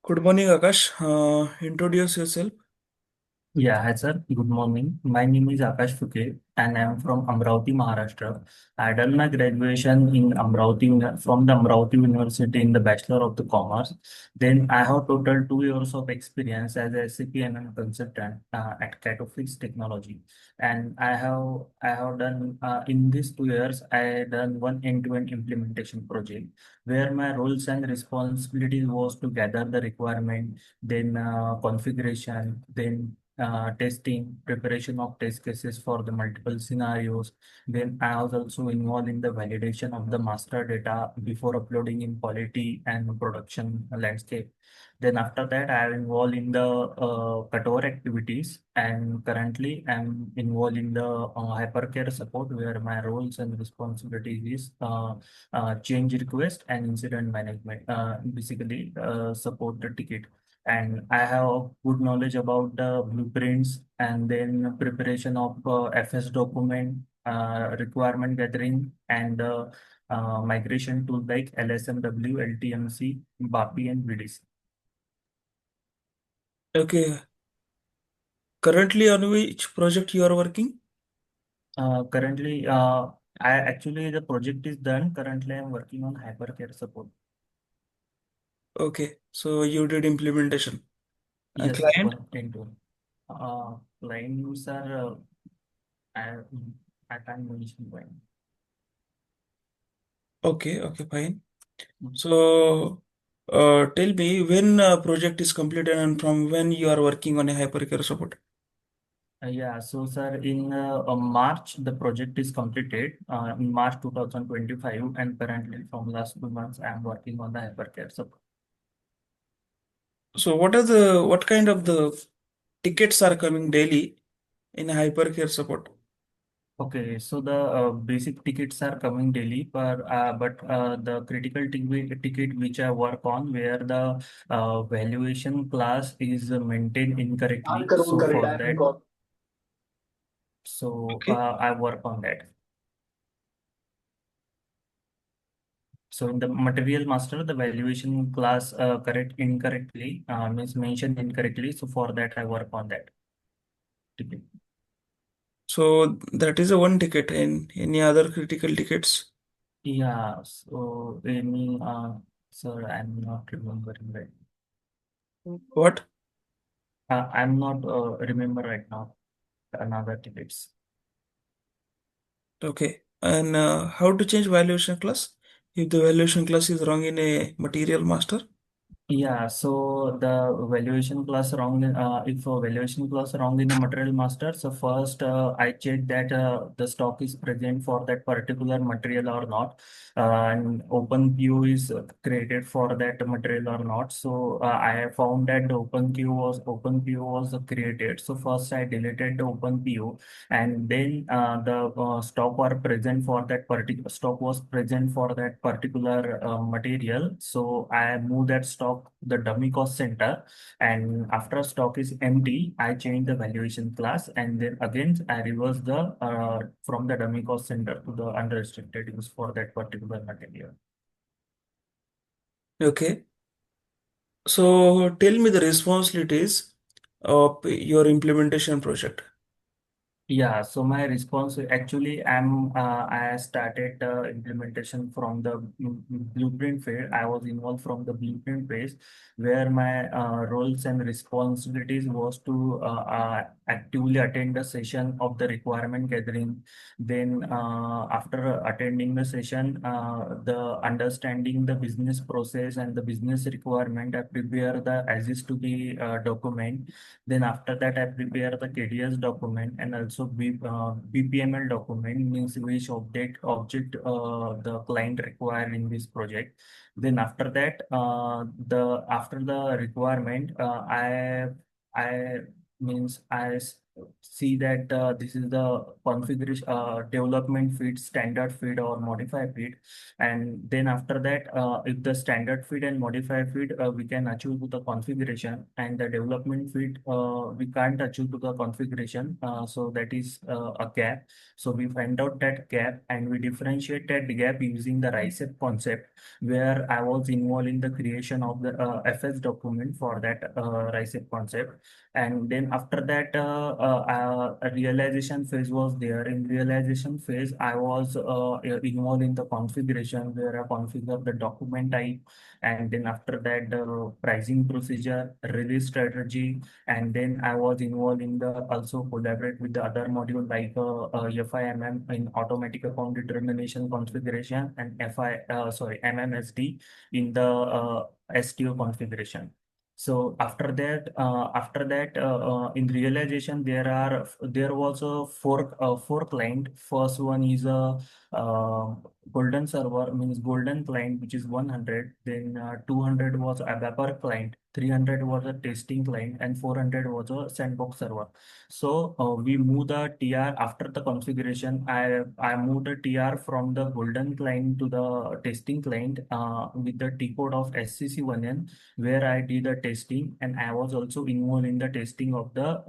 Good morning, Akash. Introduce yourself. Yeah, hi sir. Good morning. My name is Akash Fuke and I am from Amravati, Maharashtra. I done my graduation in from the Amravati University in the Bachelor of the Commerce. Then I have total 2 years of experience as a SAP MM Consultant at Catofix Technology. And I have done in these 2 years I done one end-to-end implementation project where my roles and responsibilities was to gather the requirement, then configuration, then testing, preparation of test cases for the multiple scenarios. Then I was also involved in the validation of the master data before uploading in quality and production landscape. Then after that, I am involved in the cutover activities, and currently I'm involved in the hypercare support where my roles and responsibilities is change request and incident management. Basically, support the ticket, and I have good knowledge about the blueprints and then preparation of FS document, requirement gathering, and migration tools like LSMW, LTMC, BAPI, and VDC. Okay. Currently, on which project you are working? Currently, I actually the project is done. Currently, I'm working on hypercare support. Okay. So you did implementation. A Yes, client? one into clients are I I can't mention when. Okay. Okay. Fine. So, tell me when project is completed and from when you are working on a hypercare support. Yeah, so sir, in March, the project is completed in March 2025, and currently from last 2 months, I'm working on the hypercare support. So, what kind of the tickets are coming daily in hypercare support? Okay, so the basic tickets are coming daily, but the critical ticket which I work on, where the valuation class is maintained incorrectly. So for that, Okay. I work on that. So in the material master, the valuation class correct incorrectly means mentioned incorrectly. So for that, I work on that ticket. So that is a one ticket. And any other critical tickets? Yeah. So any sir, I'm not remembering right. What? I'm not remember right now another tickets. Okay. And how to change valuation class? If the valuation class is wrong in a material master? Yeah, so the valuation class wrong, if a valuation class wrong in the material master, so first I check that the stock is present for that particular material or not, and open queue is created for that material or not. So I have found that the open queue was created. So first I deleted the open queue, and then the stock were present for that particular stock was present for that particular material. So I move that stock to the dummy cost center, and after stock is empty, I change the valuation class, and then again I reverse the from the dummy cost center to the unrestricted use for that particular material. Okay. So tell me the responsibilities of your implementation project. Yeah, so my response actually I started the implementation from the blueprint phase. I was involved from the blueprint phase where my roles and responsibilities was to actively attend the session of the requirement gathering. Then after attending the session, the understanding the business process and the business requirement, I prepare the as is to be document. Then after that, I prepare the KDS document and also BPML document, means which object the client require in this project. Then after that, the after the requirement, I means see that this is the configuration development feed, standard feed or modify feed, and then after that if the standard feed and modify feed we can achieve to the configuration, and the development feed we can't achieve to the configuration, so that is a gap. So we find out that gap and we differentiate that gap using the RISEP concept, where I was involved in the creation of the FS document for that RISEP concept. And then after that a realization phase was there. In realization phase I was involved in the configuration, where I configure the document type, and then after that the pricing procedure, release strategy, and then I was involved in the also collaborate with the other module like FIMM in automatic account determination configuration, and MMSD in the STO configuration. So in realization, there was a four client. First one is a uh, golden server, means golden client, which is 100. Then 200 was a vapor client, 300 was a testing client, and 400 was a sandbox server. So we move the TR after the configuration. I moved the TR from the golden client to the testing client with the T code of SCC1N, where I did the testing, and I was also involved in the testing of the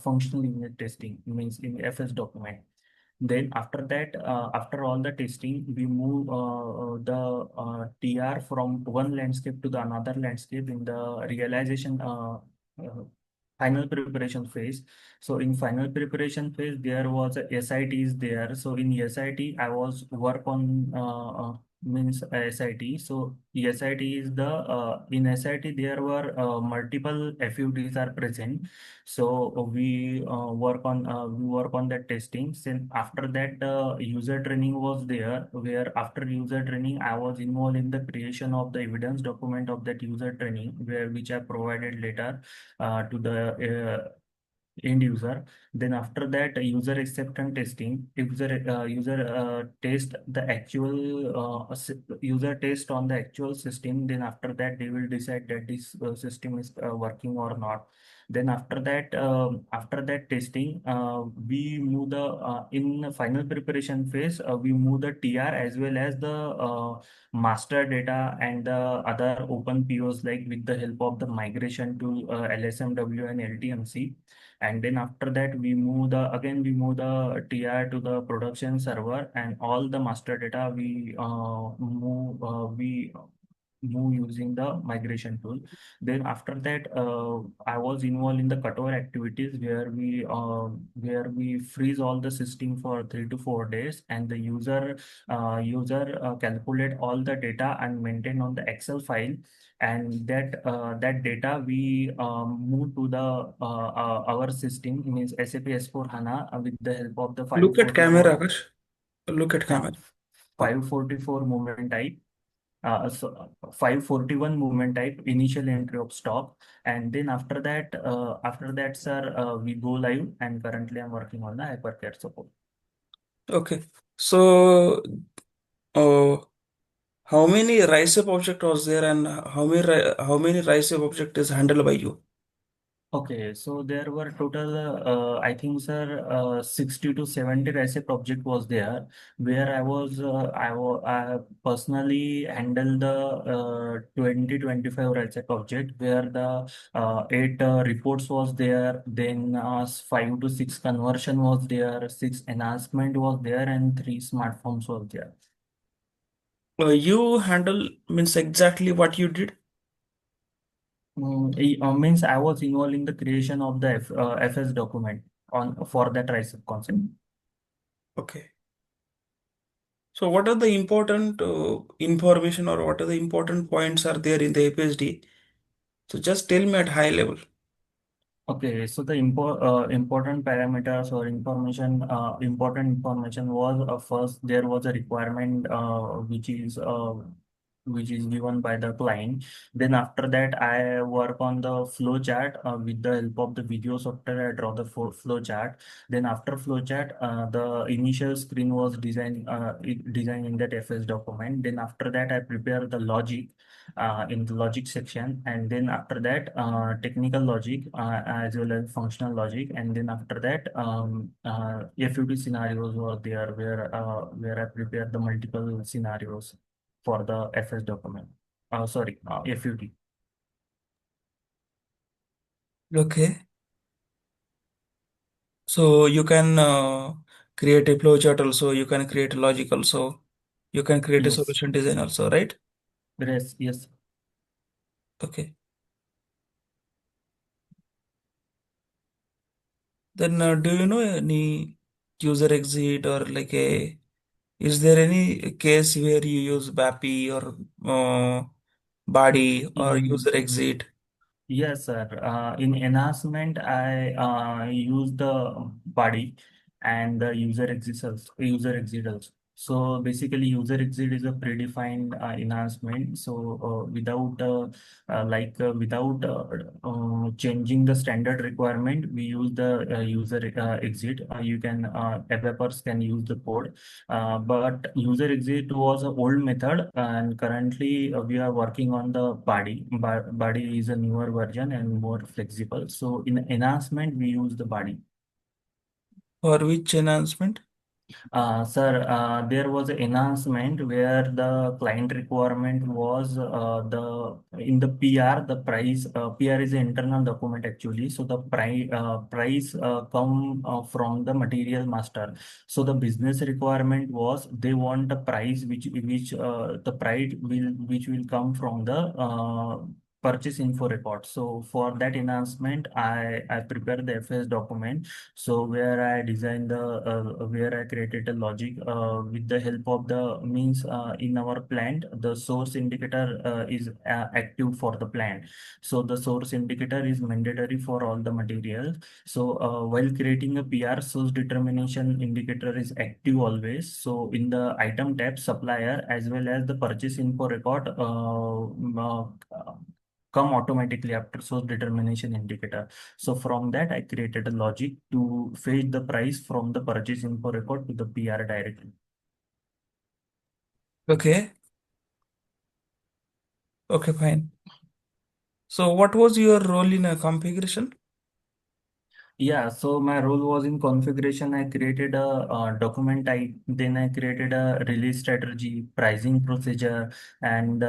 functional unit testing, means in FS document. Then after that, after all the testing, we move the TR from one landscape to the another landscape in the realization uh, final preparation phase. So in final preparation phase, there was a SIT is there. So in SIT, I was work on means SIT. So SIT is the in SIT there were multiple FUDs are present. So we work on that testing. Then after that, user training was there. Where after user training, I was involved in the creation of the evidence document of that user training, where which I provided later to the end user. Then after that, user acceptance testing. User test the actual user test on the actual system. Then after that, they will decide that this system is working or not. Then after that testing, we move the in the final preparation phase. We move the TR as well as the master data and the other open POs, like with the help of the migration to LSMW and LTMC. And then after that we move the TR to the production server, and all the master data we move using the migration tool. Then after that, I was involved in the cutover activities, where we freeze all the system for 3 to 4 days, and the user calculate all the data and maintain on the Excel file, and that data we move to the our system, means SAP S4 HANA, with the help of the Look at camera, 544 Akash. Look at uh, camera. 544 movement type. 541 movement type, initial entry of stock, and then after that, sir, we go live, and currently I'm working on the hypercare support. Okay. So, uh, how many RISEP object was there, and how many RISEP object is handled by you? Okay, so there were total, I think, sir, 60 to 70 recipe project was there, where I personally handled the 2025 recipe project, where the eight reports was there, then 5 to 6 conversion was there, 6 enhancement was there, and 3 smartphones was there. You handle means exactly what you did. Means I was involved in the creation of the FS document on for that recipe concept. Okay. So, what are the important information, or what are the important points are there in the FSD? So, just tell me at high level. Okay, so the important parameters or important information was first there was a requirement which is which is given by the client. Then after that, I work on the flow chart with the help of the video software. I draw the flow chart. Then after flow chart, the initial screen was designed in that FS document. Then after that, I prepare the logic in the logic section, and then after that, technical logic as well as functional logic, and then after that, FUT scenarios were there where I prepare the multiple scenarios for the FS document. Sorry, FUT. Okay. So you can create a flowchart also, you can create a logic also, you can create a Yes, solution design also, right? yes, yes, Okay. Then do you know any user exit or like a, is there any case where you use BAPI or body or in user exit? yes, sir. In enhancement, I use the body and the user exit also. So basically, user exit is a predefined enhancement. So without changing the standard requirement, we use the user exit. You can developers can use the code, but user exit was an old method, and currently we are working on the body. Body is a newer version and more flexible. So in enhancement, we use the body. For which enhancement? Sir, there was an enhancement where the client requirement was the in the PR, the price. PR is an internal document actually. So the price come from the material master. So the business requirement was they want a price which the price will come from the purchase info record. So for that enhancement, I prepare the FS document, so where I designed the where I created a logic with the help of the means in our plant, the source indicator is active for the plant. So the source indicator is mandatory for all the materials. So while creating a PR, source determination indicator is active always. So in the item tab, supplier as well as the purchase info record come automatically after source determination indicator. So from that, I created a logic to fetch the price from the purchase info record to the PR directly. Okay. Okay, fine. So what was your role in a configuration? Yeah, so my role was in configuration. I created a, document type, then I created a release strategy, pricing procedure, and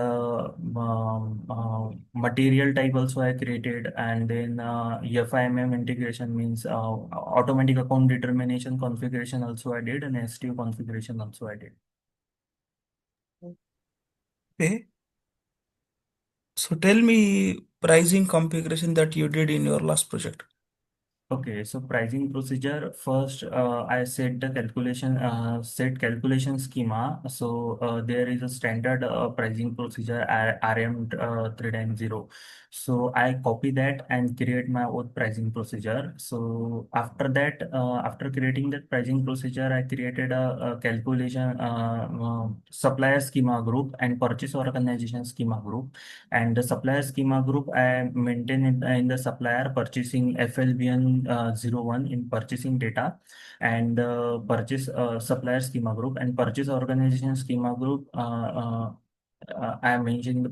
material type also I created, and then FIMM integration means automatic account determination configuration also I did, and STU configuration also I did. Okay. So tell me pricing configuration that you did in your last project. Okay, so pricing procedure first, I set calculation schema. So there is a standard pricing procedure RM 3.0. So I copy that and create my own pricing procedure. So after that, after creating that pricing procedure, I created a calculation supplier schema group and purchase organization schema group. And the supplier schema group, I maintain it in the supplier purchasing FLBN 01 in purchasing data, and purchase supplier schema group and purchase organization schema group. I am mentioning the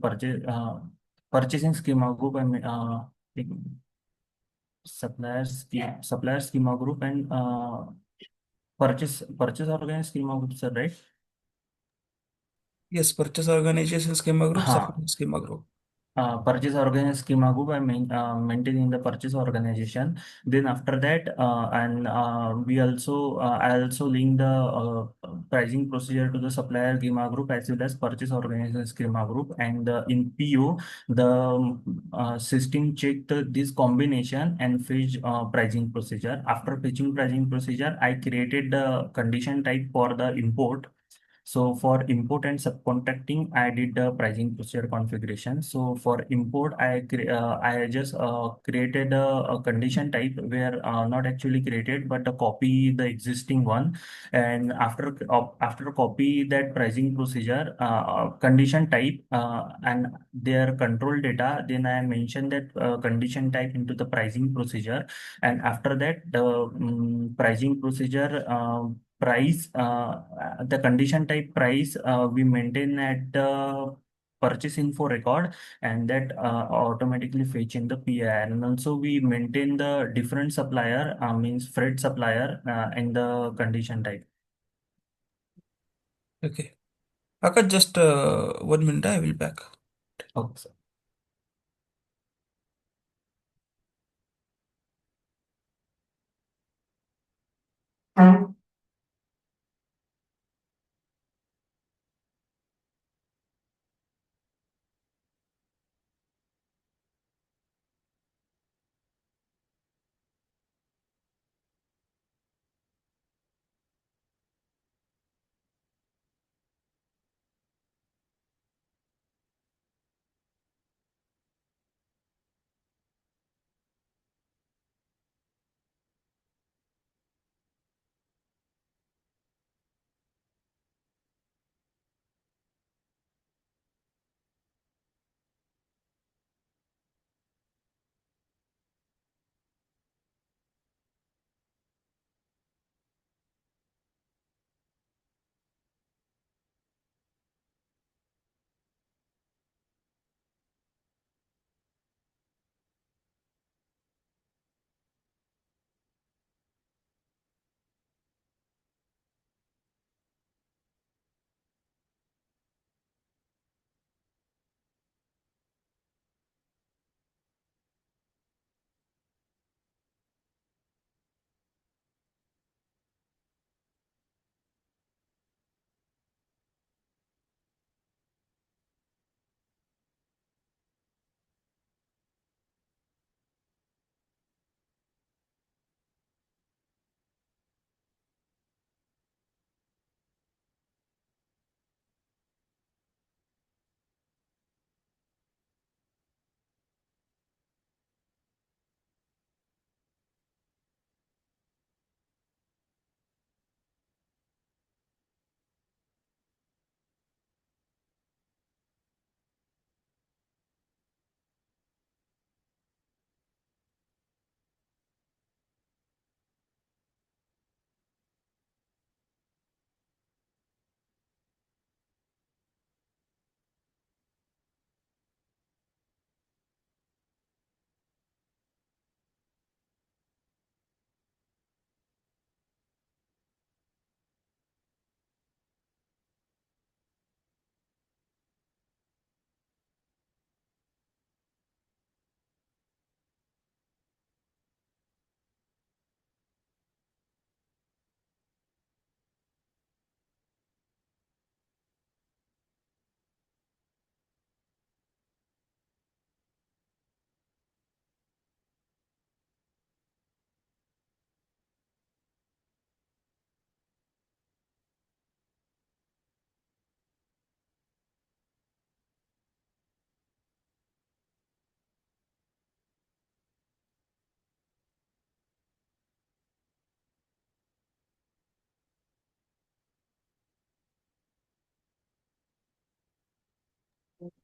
purchasing schema group. Like, supplier schema group and purchase organization schema group, sir, right? Yes, purchase organization schema group, हाँ, supply schema group. purchase organization schema group. I maintaining the purchase organization. Then after that, and we also I also link the pricing procedure to the supplier schema group as well as purchase organization schema group. And in PO, the system check this combination and fetch pricing procedure. After fetching pricing procedure, I created the condition type for the import. So for import and subcontracting, I did the pricing procedure configuration. So for import, I just created a condition type where not actually created, but copy the existing one. And after copy that pricing procedure, condition type and their control data, then I mentioned that condition type into the pricing procedure. And after that, the pricing procedure price, the condition type price, we maintain at the purchase info record, and that automatically fetch in the PI. And also we maintain the different supplier, means freight supplier, in the condition type. Okay. Akash, just 1 minute, I will back. Okay.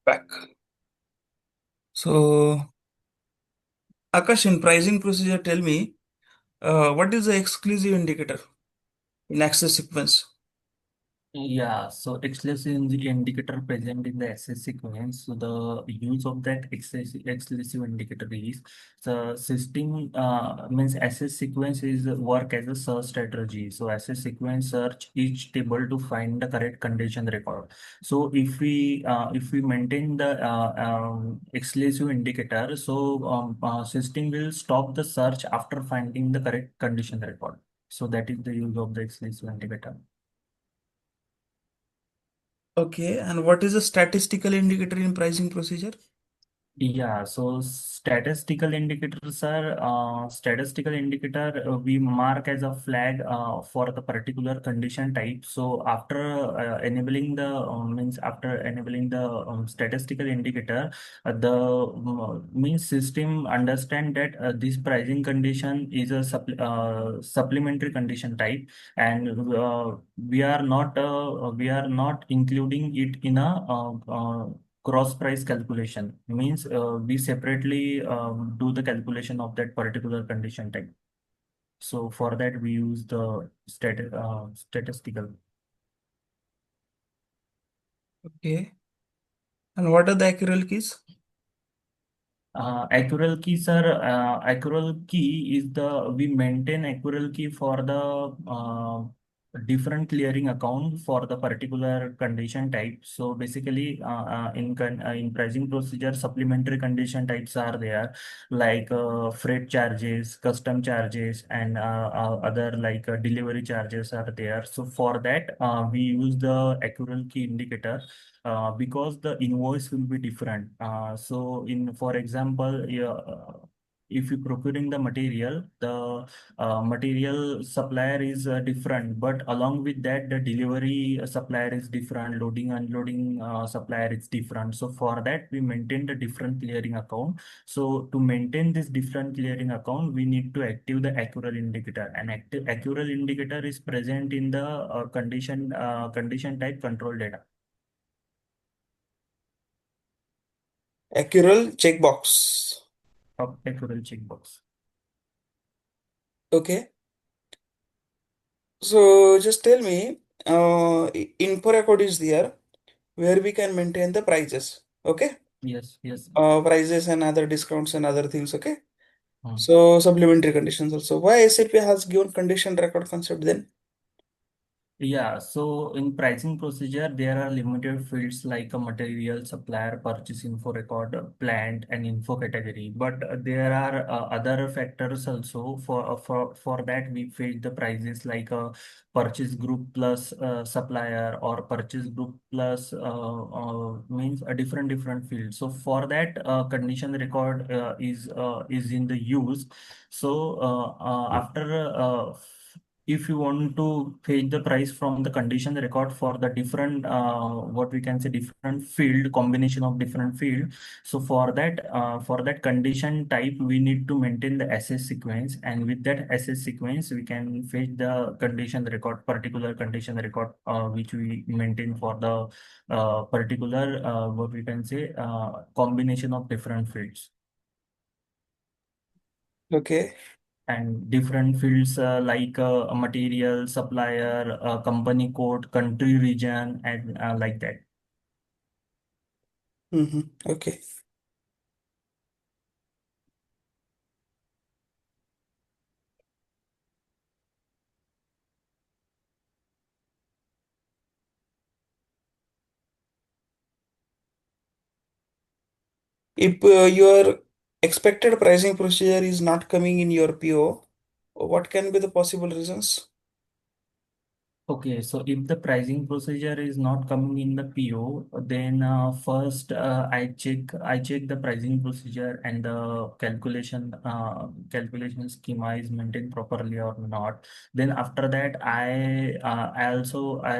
Back. So, Akash, in pricing procedure, tell me what is the exclusive indicator in access sequence? Yeah, so exclusive indicator present in the SS sequence. So the use of that exclusive indicator is the system, means SS sequence is work as a search strategy. So SS sequence search each table to find the correct condition record. So if we maintain the exclusive indicator, so system will stop the search after finding the correct condition record. So that is the use of the exclusive indicator. Okay, and what is the statistical indicator in pricing procedure? Yeah, so statistical indicators are statistical indicator we mark as a flag for the particular condition type. So after enabling the means after enabling the statistical indicator, the means system understand that this pricing condition is a supplementary condition type, and we are not including it in a gross price calculation. Means we separately do the calculation of that particular condition type. So for that we use the statistical. Okay. And what are the accurate keys? Accrual keys are accrual key is the we maintain accrual key for the different clearing account for the particular condition type. So basically, in pricing procedure, supplementary condition types are there, like freight charges, custom charges, and other like delivery charges are there. So for that, we use the accrual key indicator because the invoice will be different. So in for example, yeah, if you procuring the material, the material supplier is different, but along with that, the delivery supplier is different, loading unloading supplier is different. So for that, we maintain the different clearing account. So to maintain this different clearing account, we need to active the accrual indicator. And active accrual indicator is present in the condition type control data. Accurate checkbox. Of accrual checkbox. Okay. So just tell me, info record is there where we can maintain the prices. Okay. Yes, yes. Prices and other discounts and other things. Okay. Hmm. So supplementary conditions also. Why SAP has given condition record concept then? Yeah, so in pricing procedure, there are limited fields like a material, supplier, purchase info record, plant, and info category. But there are other factors also. For that, we fetch the prices like a purchase group plus supplier, or purchase group plus means a different field. So for that, condition record is in the use. So after if you want to fetch the price from the condition record for the different what we can say different field, combination of different field. So for that condition type, we need to maintain the SS sequence, and with that SS sequence we can fetch the condition record, particular condition record which we maintain for the particular what we can say combination of different fields. Okay. And different fields like a material, supplier, company code, country, region, and like that. Okay. If your expected pricing procedure is not coming in your PO, what can be the possible reasons? Okay, so if the pricing procedure is not coming in the PO, then first I check the pricing procedure and the calculation schema is maintained properly or not. Then after that, I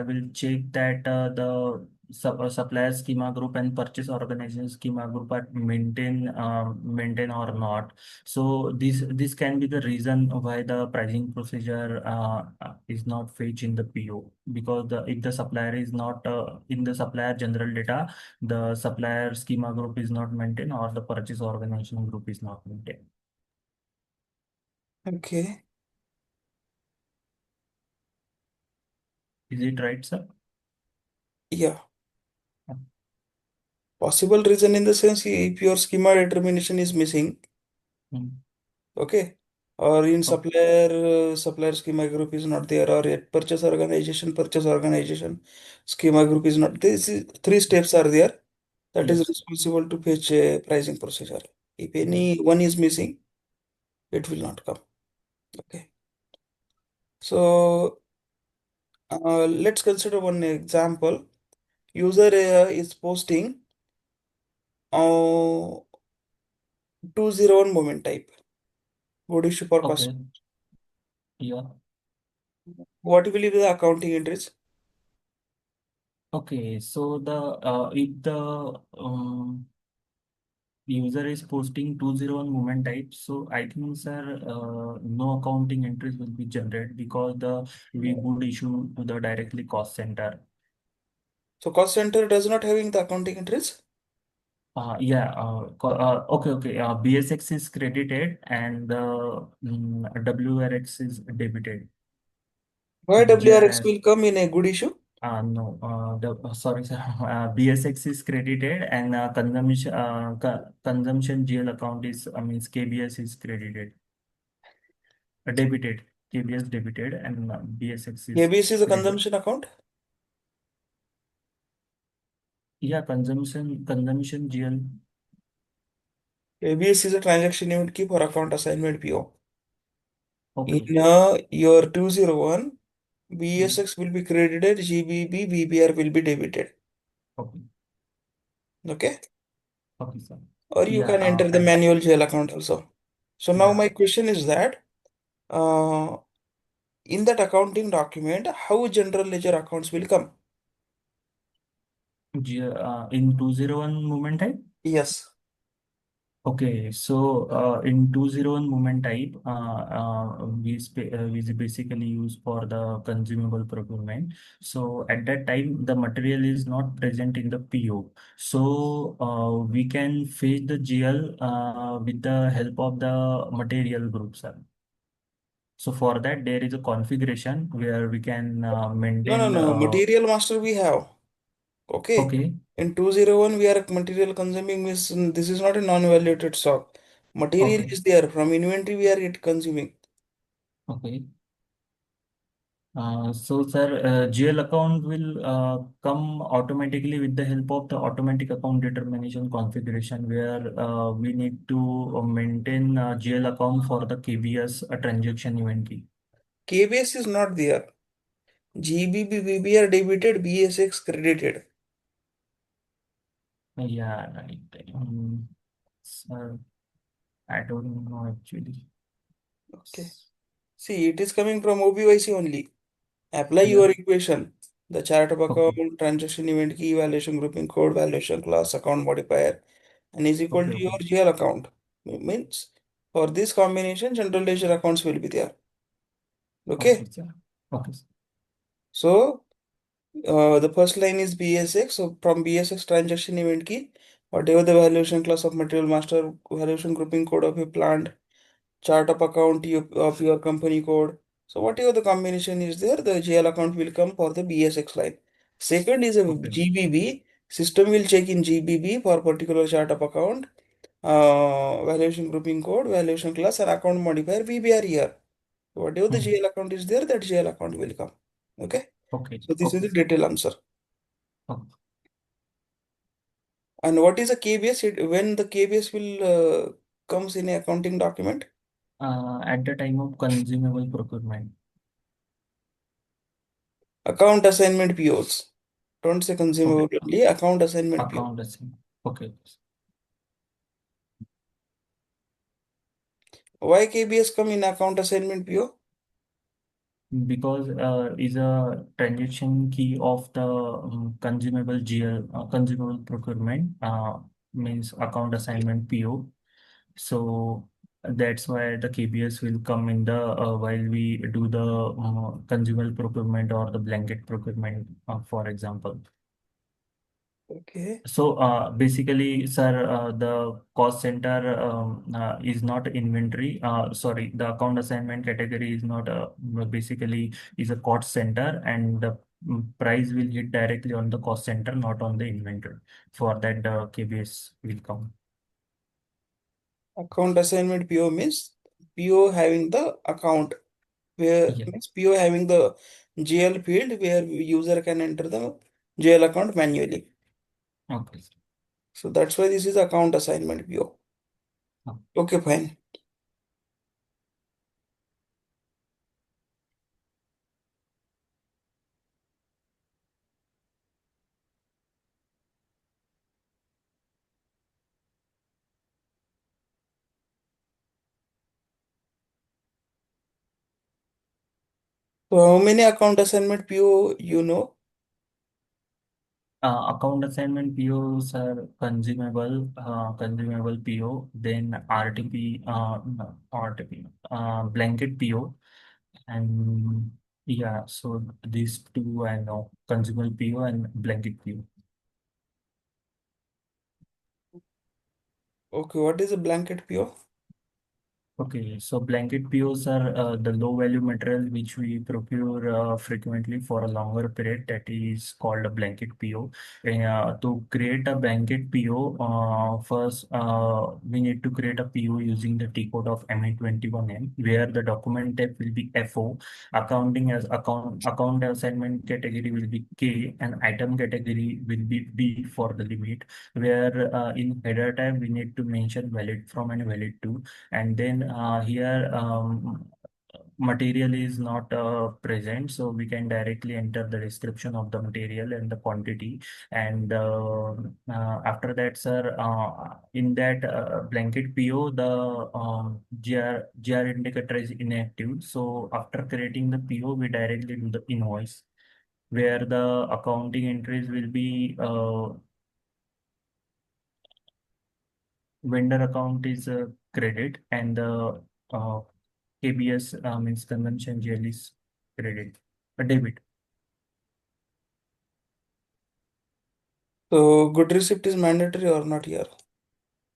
will check that the supplier schema group and purchase organization schema group are maintain or not. So this can be the reason why the pricing procedure is not fetched in the PO, because if the supplier is not in the supplier general data, the supplier schema group is not maintained, or the purchase organization group is not maintained. Okay. Is it right, sir? Yeah. Possible reason in the sense if your schema determination is missing, Mm. okay, or in Oh, supplier schema group is not there, or at purchase organization schema group is not. These three steps are there that is yes. responsible to fetch a pricing procedure. If any one is missing, it will not come. Okay. So let's consider one example. User is posting. 201 moment type. Good issue for cost. Okay. Yeah. What will be the accounting entries? Okay. So the if the user is posting 201 movement type, so I think, sir, no accounting entries will be generated because we would issue to the directly cost center. So cost center does not having the accounting entries. Yeah, okay, okay. BSX is credited and the WRX is debited. Why WRX GRS, will come in a good issue? no, sorry, sir. BSX is credited and consumption GL account is, means KBS is credited, debited. KBS debited and BSX is KBS is a credited. consumption account. Yeah, consumption GL. KBS is a transaction event key for account assignment PO. Okay. In your 201, Mm, BSX will be credited, GBB, BBR will be debited. okay. Okay? Okay, sir. Or you Yeah, can enter the manual jail account also. So now yeah. my question is that uh, in that accounting document, how general ledger accounts will come? In 201 movement type. Yes. Okay, so in 201 movement type, we basically use for the consumable procurement. So at that time, the material is not present in the PO. So we can fetch the GL with the help of the material group, sir. So for that, there is a configuration where we can No, no, maintain. no. Material master we have. Okay. Okay, In 201, we are material consuming means this is not a non-evaluated stock. Material okay, is there. From inventory, we are it consuming. okay. So, sir, GL account will come automatically with the help of the automatic account determination configuration, where we need to maintain GL account for the KBS transaction event key. KBS is not there. GBB, BBR debited, BSX credited. Yeah, right. Sir, I don't know actually. Okay. See, it is coming from OBYC only. Apply Yeah. your equation. The chart of Okay. account, transaction event key, valuation grouping code, valuation class, account modifier, and is equal Okay. to your Okay. GL account. Means for this combination, general ledger accounts will be there. Okay, Okay. sir. Okay. Sir. So the first line is BSX. So from BSX transaction event key, whatever the valuation class of material master, valuation grouping code of a plant, chart of account of your company code. So whatever the combination is there, the GL account will come for the BSX line. Second is a Okay. GBB. System will check in GBB for particular chart of account, valuation grouping code, valuation class, and account modifier VBR here. Whatever the Hmm. GL account is there, that GL account will come. Okay. Okay. So this is Okay. the detailed answer. Okay. And what is a KBS? When the KBS will comes in a accounting document? At the time of consumable procurement. Account assignment POs. Don't say Okay. consumable only, account assignment PO. Account assignment. Okay. Why KBS come in account assignment PO? Because is a transaction key of the consumable GL, consumable procurement, means account assignment PO. So that's why the KBS will come in the while we do the consumable procurement or the blanket procurement, for example. Okay. So basically, sir, the cost center is not inventory. Sorry, the account assignment category is not basically is a cost center, and the price will hit directly on the cost center, not on the inventory. For that, the KBS will come. Account assignment PO means PO having the account where Yeah. means PO having the GL field where user can enter the GL account manually. Okay. So that's why this is account assignment PO. Okay, fine. So how many account assignment PO you know? Account assignment POs are consumable PO, then RTP, no, RTP, blanket PO, and yeah, so these two I know, consumable PO and blanket PO. Okay, what is a blanket PO? Okay, so blanket POs are the low value material which we procure frequently for a longer period. That is called a blanket PO. To create a blanket PO, first we need to create a PO using the T code of MA21M, where the document type will be FO, accounting as account assignment category will be K, and item category will be B for the limit. Where in header type we need to mention valid from and valid to, and then here material is not present, so we can directly enter the description of the material and the quantity. And after that, sir, in that blanket PO, the GR indicator is inactive. So after creating the PO, we directly do the invoice, where the accounting entries will be vendor account is credit, and the KBS means consumption GL is credit, a debit. So good receipt is mandatory or not here?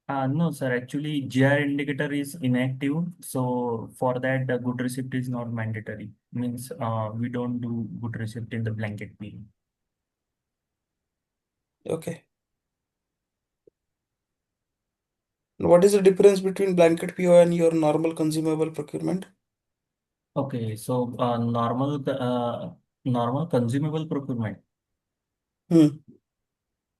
No, sir. Actually, GR indicator is inactive. So for that, the good receipt is not mandatory. Means we don't do good receipt in the blanket bill. Okay. What is the difference between blanket PO and your normal consumable procurement? Okay, so normal consumable procurement. Hmm.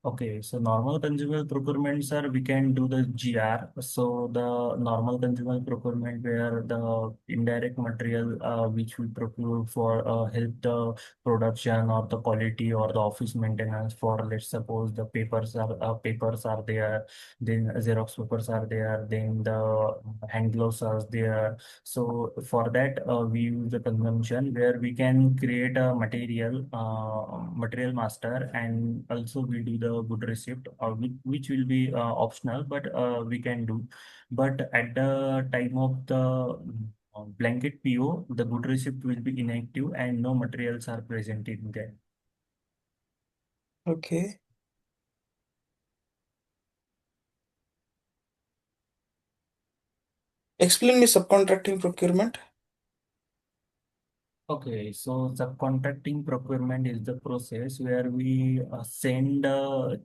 Okay, so normal consumable procurement, sir, we can do the GR. So the normal consumable procurement where the indirect material which we procure for help the production or the quality or the office maintenance, for let's suppose the papers are there, then Xerox papers are there, then the hand gloves are there. So for that we use the consumption, where we can create a material master, and also we do the good receipt, which will be optional, but we can do. But at the time of the blanket PO, the good receipt will be inactive and no materials are present in there. Okay. Explain me subcontracting procurement. Okay, so subcontracting procurement is the process where we send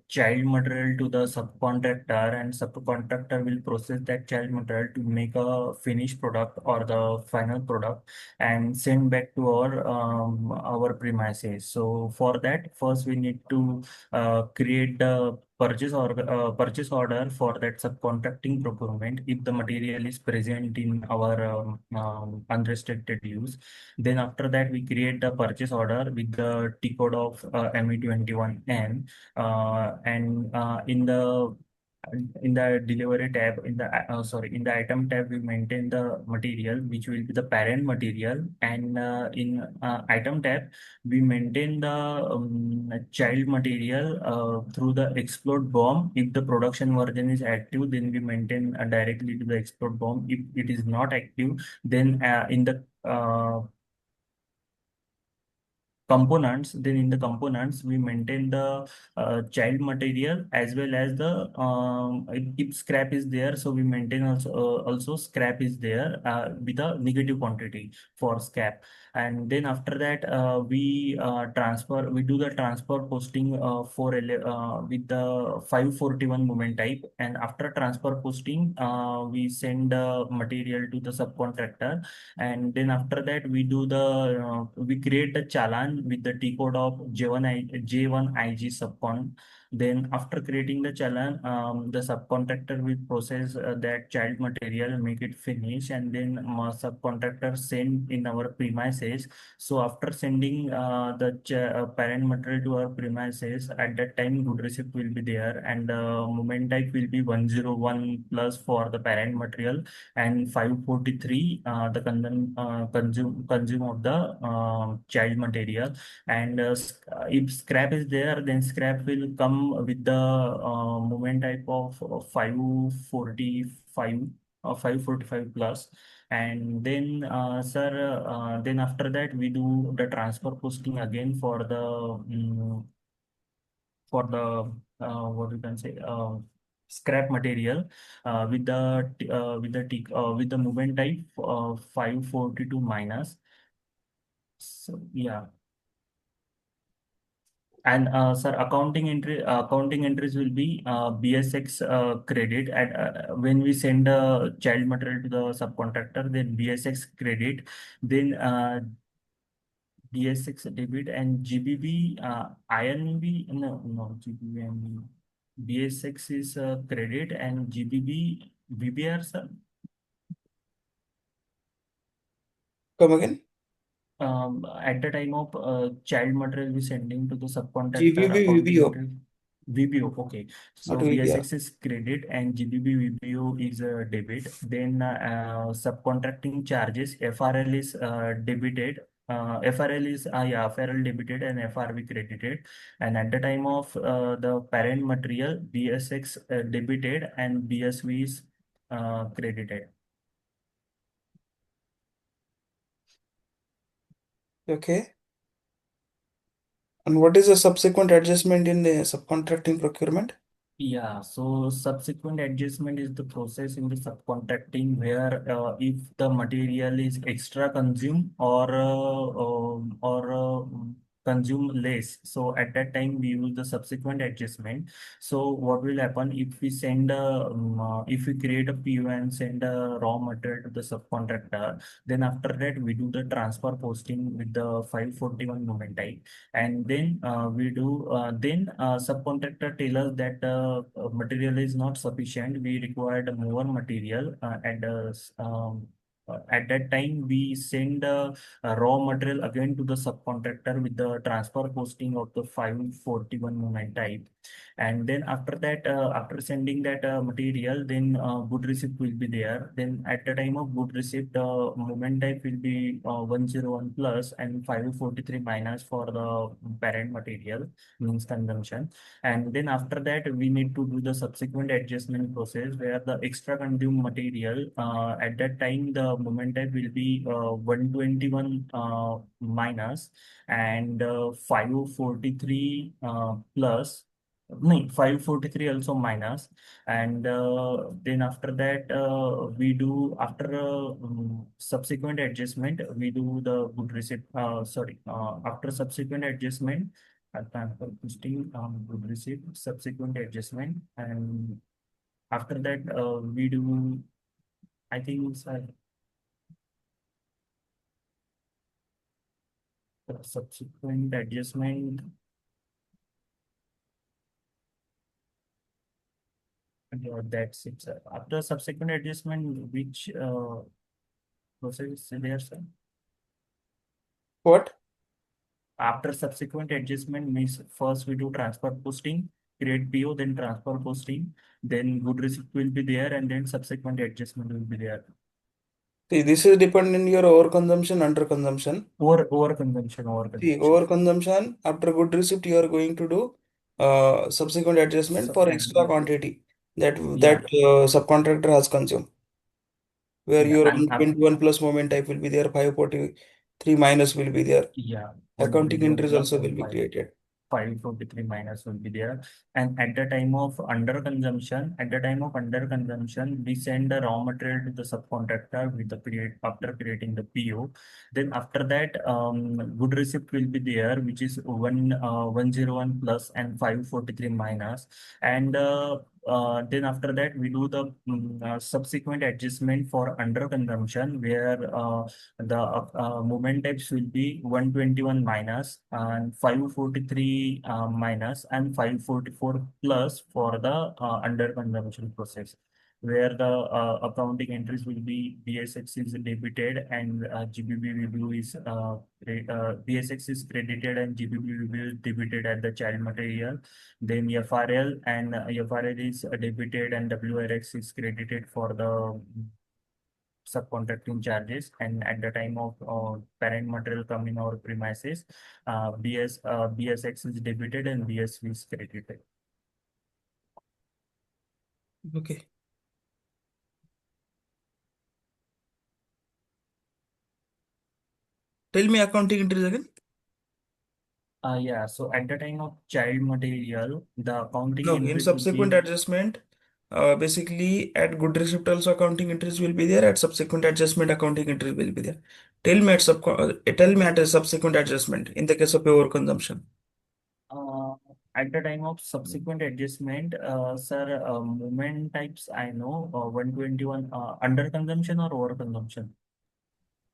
child material to the subcontractor, and subcontractor will process that child material to make a finished product or the final product and send back to our premises. So for that, first we need to create the purchase order for that subcontracting procurement if the material is present in our unrestricted use. Then after that, we create the purchase order with the T code of ME21N, and in the delivery tab, in the item tab, we maintain the material which will be the parent material, and in item tab, we maintain the child material through the explode bomb. If the production version is active, then we maintain directly to the explode bomb. If it is not active, then in the components, then in the components we maintain the child material, as well as the if scrap is there, so we maintain also scrap is there with a negative quantity for scrap. And then after that we do the transfer posting with the 541 moment type, and after transfer posting we send the material to the subcontractor. And then after that we create a challan with the T code of J1IG subcon. Then after creating the challan, the subcontractor will process that child material, make it finish, and then subcontractor send in our premises. So after sending the parent material to our premises, at that time good receipt will be there, and moment type will be 101 plus for the parent material, and 543 the consume of the child material. And if scrap is there, then scrap will come with the moment type of 545 or 545 plus. And then sir, then after that we do the transfer posting again for the what you can say, scrap material with the movement type 542 minus. So yeah. And sir, accounting entries will be BSX credit at when we send child material to the subcontractor, then BSX credit, then BSX debit, and GBB INB, no GBB and BSX is credit, and GBB VBR, sir. Come again. At the time of child material we sending to the subcontractor, GBB, accounting VBO, entry VBO. Okay, not so VBR. BSX is credit and GBB VBO is a debit. Then subcontracting charges, FRL is debited. FRL is FRL debited and FRV credited. And at the time of the parent material, BSX debited and BSV is credited. Okay. And what is the subsequent adjustment in the subcontracting procurement? Yeah, so subsequent adjustment is the process in the subcontracting where if the material is extra consumed or consume less, so at that time we use the subsequent adjustment. So what will happen if we send if we create a PO and send a raw material to the subcontractor, then after that we do the transfer posting with the 541 moment type. And then subcontractor tell us that material is not sufficient, we required more material, at that time we send raw material again to the subcontractor with the transfer posting of the 541 moment type. And then after that, after sending that material, then good receipt will be there. Then at the time of good receipt, moment type will be 101 plus and 543 minus for the parent material, means consumption. And then after that, we need to do the subsequent adjustment process where the extra consumed material, at that time, the moment type will be 121 minus and 543 plus. No, 543 also minus. And then after that, we do, after subsequent adjustment, we do the good receipt. Sorry, after subsequent adjustment, transfer posting, good receipt, subsequent adjustment. And after that, we do, I think, subsequent adjustment. That's it, sir. After subsequent adjustment, which process is there, sir? What? After subsequent adjustment means first we do transfer posting, create PO, then transfer posting, then good receipt will be there, and then subsequent adjustment will be there. See, this is dependent on your overconsumption, underconsumption. Over See, consumption. overconsumption, after good receipt, you are going to do subsequent adjustment for extra Subsequent, quantity that yeah, subcontractor has consumed, where yeah, your and 121 plus moment type will be there, 543 minus will be there. yeah, Accounting 121 entries plus also will and be 5. created. 543 minus will be there. And at the time of under consumption, we send the raw material to the subcontractor with the create after creating the PO. Then after that, good receipt will be there, which is 101 plus and 543 minus. And then after that we do the subsequent adjustment for under consumption, where the movement types will be 121 minus and 543 minus and 544 plus for the under consumption process, where the accounting entries will be BSX is debited and GBB review is BSX is credited and GBB review is debited at the child material. Then FRL and FRL is debited and WRX is credited for the subcontracting charges. And at the time of parent material coming our premises, BSX is debited and BSV is credited. Okay. Tell me accounting entries again. Yeah, so at the time of child material, the accounting No, in entries will subsequent be adjustment, basically at good receipt also accounting entries will be there. At subsequent adjustment, accounting entries will be there. Tell me at a subsequent adjustment in the case of overconsumption. uh, at the time of subsequent adjustment, sir, movement types I know 121 under consumption or over consumption.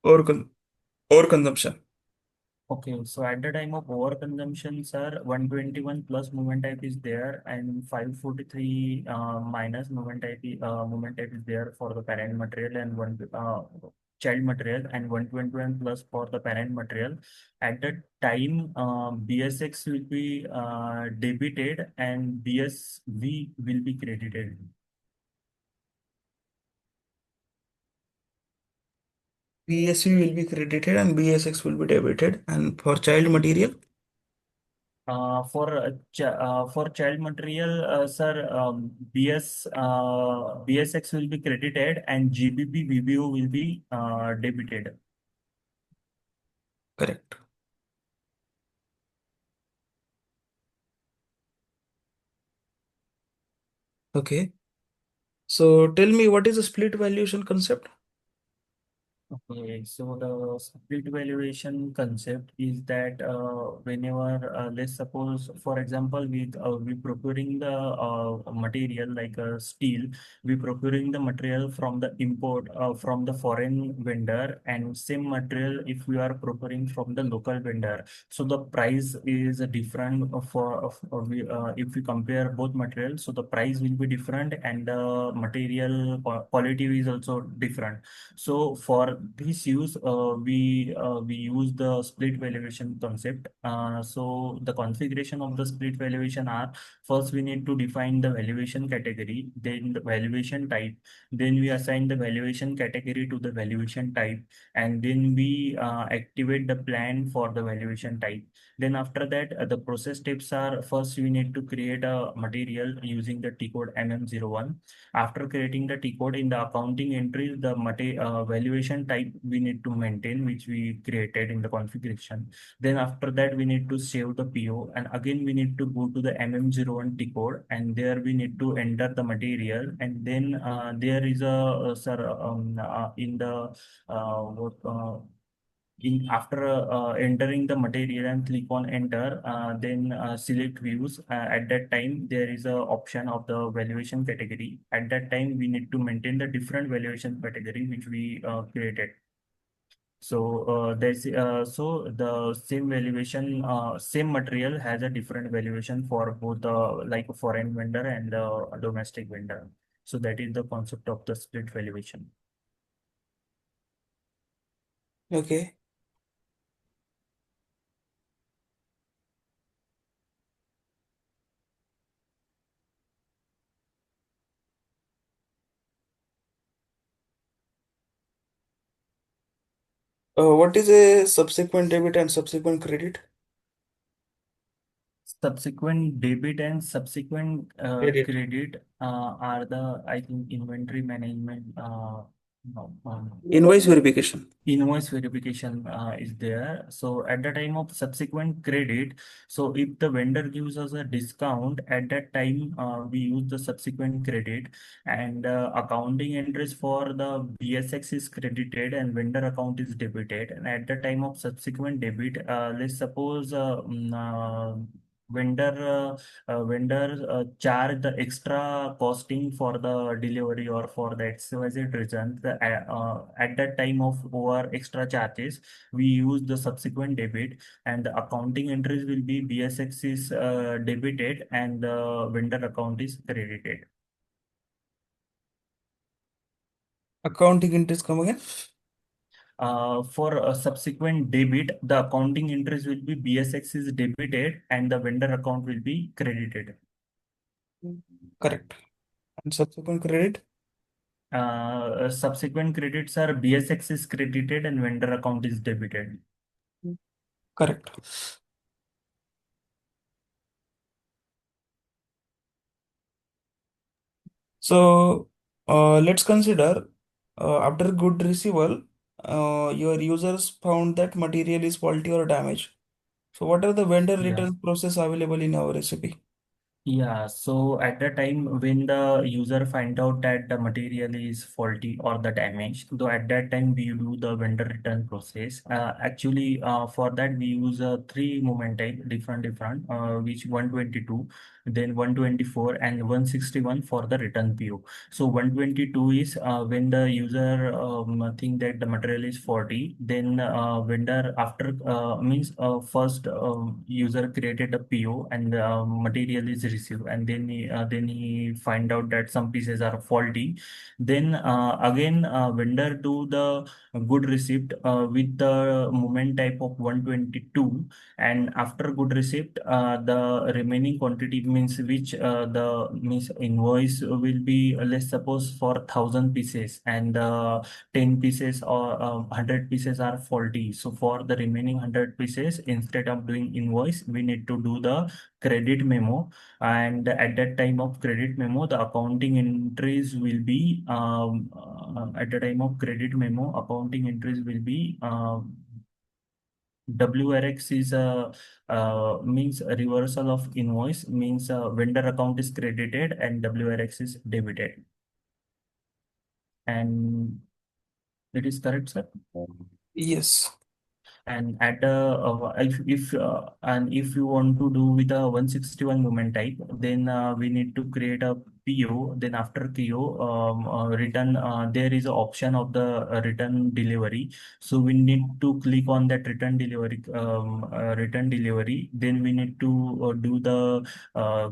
Overcon Overconsumption. Okay, so at the time of overconsumption, sir, 121 plus movement type is there and 543 minus movement type is there for the parent material and one child material, and 121 plus for the parent material. At that time, BSX will be debited and BSV will be credited. BSU will be credited and BSX will be debited. And for child material, For child material, sir, BSX will be credited and GBP VBO will be debited. correct. Okay. So tell me what is the split valuation concept? Okay, so the split valuation concept is that whenever, let's suppose, for example, we procuring the material like steel, we procuring the material from the import from the foreign vendor, and same material if we are procuring from the local vendor. So the price is different if we compare both materials. So the price will be different and the material quality is also different. So for this use, we use the split valuation concept. So the configuration of the split valuation are: first we need to define the valuation category, then the valuation type, then we assign the valuation category to the valuation type, and then we activate the plan for the valuation type. Then after that, the process steps are: first we need to create a material using the T code MM01. After creating the T code in the accounting entries, the valuation type we need to maintain, which we created in the configuration. Then after that, we need to save the PO, and again we need to go to the MM01 T code, and there we need to enter the material, and then there is a sir in the what in after entering the material and click on enter, then select views. At that time there is a option of the valuation category. At that time we need to maintain the different valuation category which we created. So so the same valuation, same material has a different valuation for both the like foreign vendor and the domestic vendor. So that is the concept of the split valuation. Okay. What is a subsequent debit and subsequent credit? Subsequent debit and subsequent Credit. credit are the, I think, inventory management. No, Invoice verification. invoice verification is there. So at the time of subsequent credit, so if the vendor gives us a discount, at that time we use the subsequent credit, and accounting entries for the BSX is credited and vendor account is debited. And at the time of subsequent debit, let's suppose charge the extra costing for the delivery or for the XYZ reason. At that time of over extra charges, we use the subsequent debit, and the accounting entries will be BSX is debited and the vendor account is credited. Accounting entries come again. For a subsequent debit, the accounting entries will be BSX is debited and the vendor account will be credited. Correct. And subsequent credit. Subsequent credits are BSX is credited and vendor account is debited. Correct. So let's consider after good receivable, your users found that material is faulty or damaged. So what are the vendor Yeah. return process available in our recipe? Yeah, so at the time when the user find out that the material is faulty or the damaged, so at that time we do the vendor return process. Actually, for that we use three movement type, different, which 122, then 124 and 161 for the return PO. So 122 is when the user think that the material is faulty, then vendor after means first user created a PO and the material is received, and then he find out that some pieces are faulty. Then again vendor do the good receipt with the moment type of 122, and after good receipt the remaining quantity means which the means invoice will be, let's suppose for 1,000 pieces, and 10 pieces or 100 pieces are faulty. So for the remaining 100 pieces, instead of doing invoice, we need to do the credit memo. And at that time of credit memo, the accounting entries will be at the time of credit memo, accounting entries will be WRX is a means a reversal of invoice, means vendor account is credited and WRX is debited. And it is correct, sir. Yes. And at if and if you want to do with a 161 movement type, then we need to create a PO. Then after PO, return there is an option of the return delivery. So we need to click on that return delivery. Then we need to do the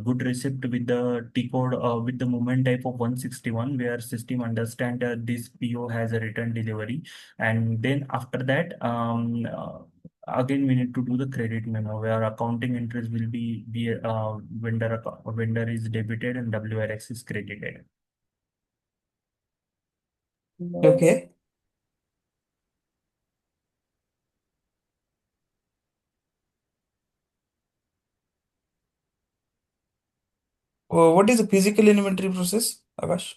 good receipt with the T code with the movement type of 161, where system understand that this PO has a return delivery. And then after that again we need to do the credit memo, where accounting entries will be vendor is debited and WRX is credited. Okay. What is the physical inventory process, Akash?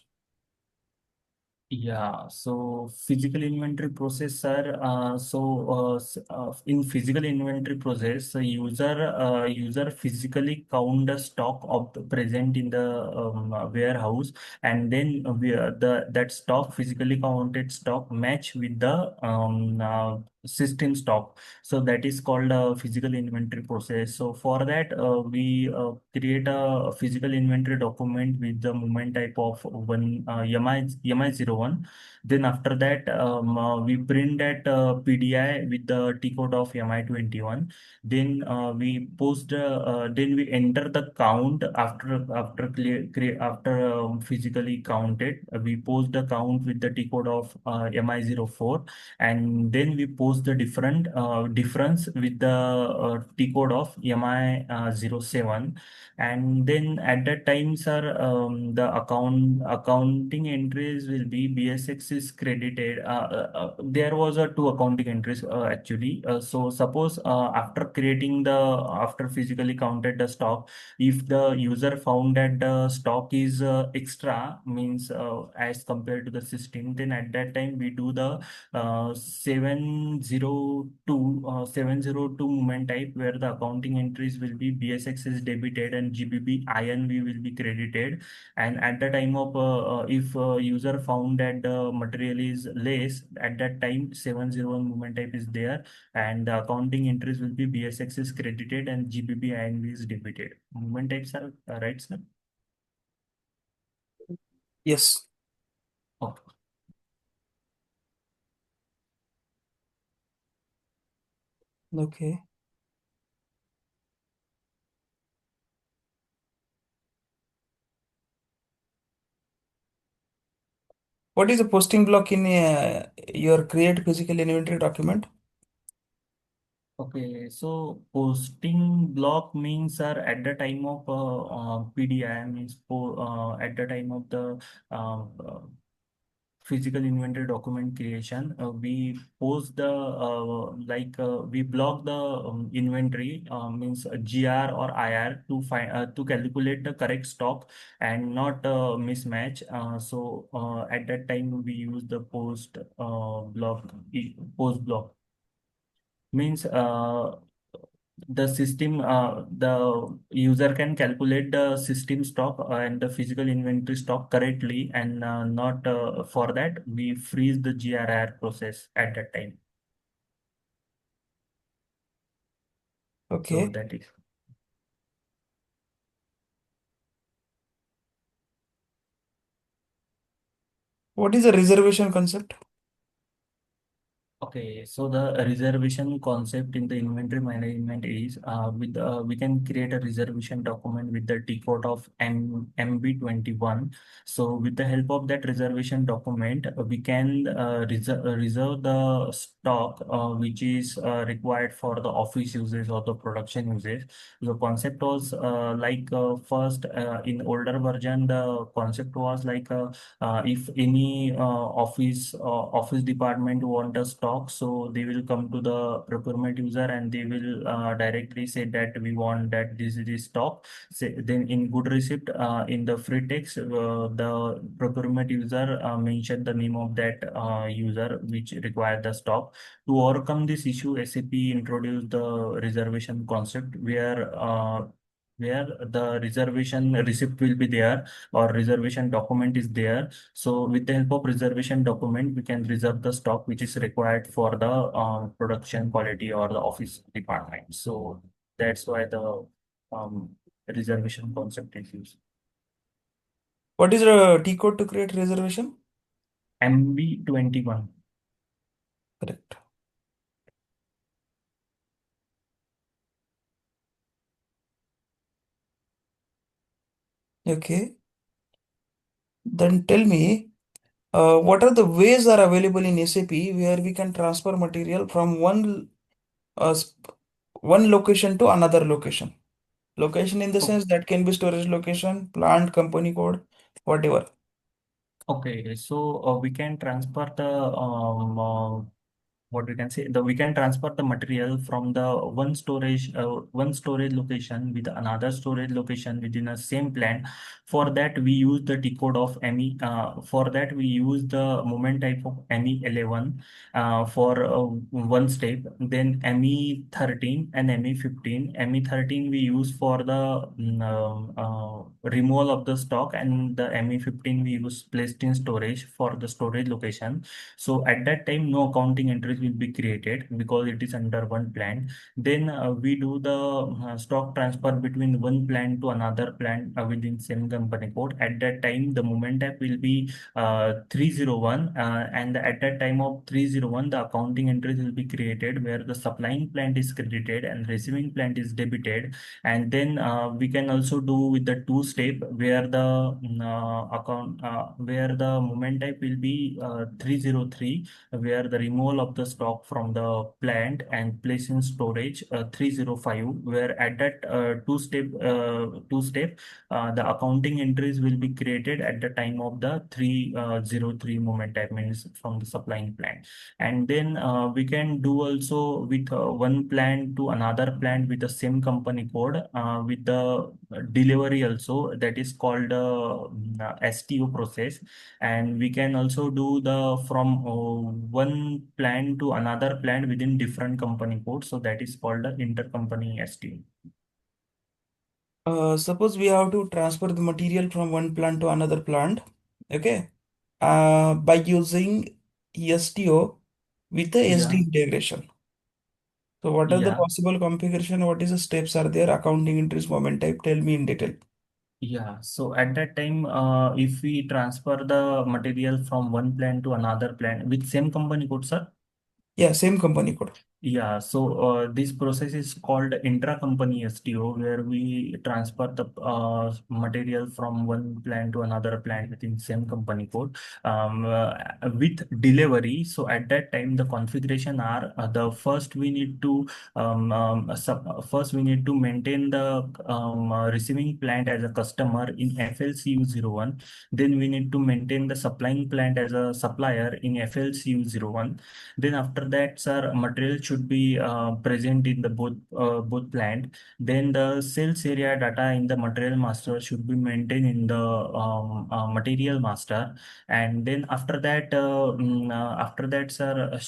Yeah, so physical inventory processor. In physical inventory process, the user physically count the stock of the present in the warehouse, and then that stock physically counted stock match with the system stock. So that is called a physical inventory process. So for that, we create a physical inventory document with the movement type of one YMI 01. Then after that, we print that PDI with the T code of YMI 21. Then then we enter the count after physically counted. We post the count with the T code of MI 04, and then we post the difference with the T code of MI 07. And then at that time, sir, the accounting entries will be BSX is credited. There was a two accounting entries actually. So suppose after physically counted the stock, if the user found that the stock is extra, means as compared to the system, then at that time we do the 700 702 movement type, where the accounting entries will be BSX is debited and GBP INV will be credited. And at the time of if user found that the material is less, at that time 701 movement type is there, and the accounting entries will be BSX is credited and GBP INV is debited. Movement types are right, sir? Yes. Okay. Okay. What is the posting block in your create physical inventory document? Okay, so posting block means, sir, at the time of PDI means at the time of the physical inventory document creation, we post the we block the inventory, means GR or IR, to find to calculate the correct stock and not mismatch. So at that time we use the post block means the user can calculate the system stock and the physical inventory stock correctly, and not for that we freeze the GRR process at that time. So Okay. that is. What is the reservation concept? Okay, so the reservation concept in the inventory management is, we can create a reservation document with the T code of MB21. So with the help of that reservation document, we can reserve the stock which is required for the office uses or the production uses. The concept was first, in older version, the concept was if any office department want a stock, so they will come to the procurement user and they will directly say that we want that this is the stock. Say, then in good receipt, in the free text, the procurement user mention the name of that user which require the stock. To overcome this issue, SAP introduced the reservation concept, where the reservation receipt will be there or reservation document is there. So with the help of reservation document, we can reserve the stock which is required for the production quality or the office department. So that's why the um, reservation concept is used. What is the T code to create reservation? MB21. Correct. Okay. Then tell me, what are the ways are available in SAP where we can transfer material from one location to another location? Location in the Oh, sense that can be storage location, plant, company code, whatever. okay, so we can transfer the what we can say, the we can transfer the material from the one storage location with another storage location within a same plant. For that we use the decode of ME. For that we use the moment type of ME11 for one step. Then ME13 and ME15. ME13 we use for the removal of the stock, and the ME15 we use placed in storage for the storage location. So at that time, no accounting entries will be created because it is under one plant. Then we do the stock transfer between one plant to another plant within same company code. At that time, the moment type will be 301, and at that time of 301, the accounting entries will be created where the supplying plant is credited and receiving plant is debited. And then we can also do with the two step where the where the moment type will be 303, where the removal of the stock from the plant and place in storage 305, where at that two step the accounting entries will be created at the time of the 303 moment type, means from the supplying plant. And then we can do also with one plant to another plant with the same company code, with the delivery also, that is called STO process. And we can also do the from one plant plant to another plant within different company code. So that is called the intercompany STO. Suppose we have to transfer the material from one plant to another plant, okay, by using STO with the SD Yeah, integration. So what are the yeah. possible configuration? What is the steps are there? Accounting entries, moment type. Tell me in detail. Yeah, so at that time, if we transfer the material from one plant to another plant with same company code, sir. Yeah, same company code. Yeah, so this process is called intra-company STO, where we transfer the material from one plant to another plant within same company code with delivery. So at that time, the configuration are the first we need to first we need to maintain the receiving plant as a customer in FLCU01. Then we need to maintain the supplying plant as a supplier in FLCU01. Then after that, sir, material should be present in the both plant. Then the sales area data in the material master should be maintained in the material master. And then after that, sir,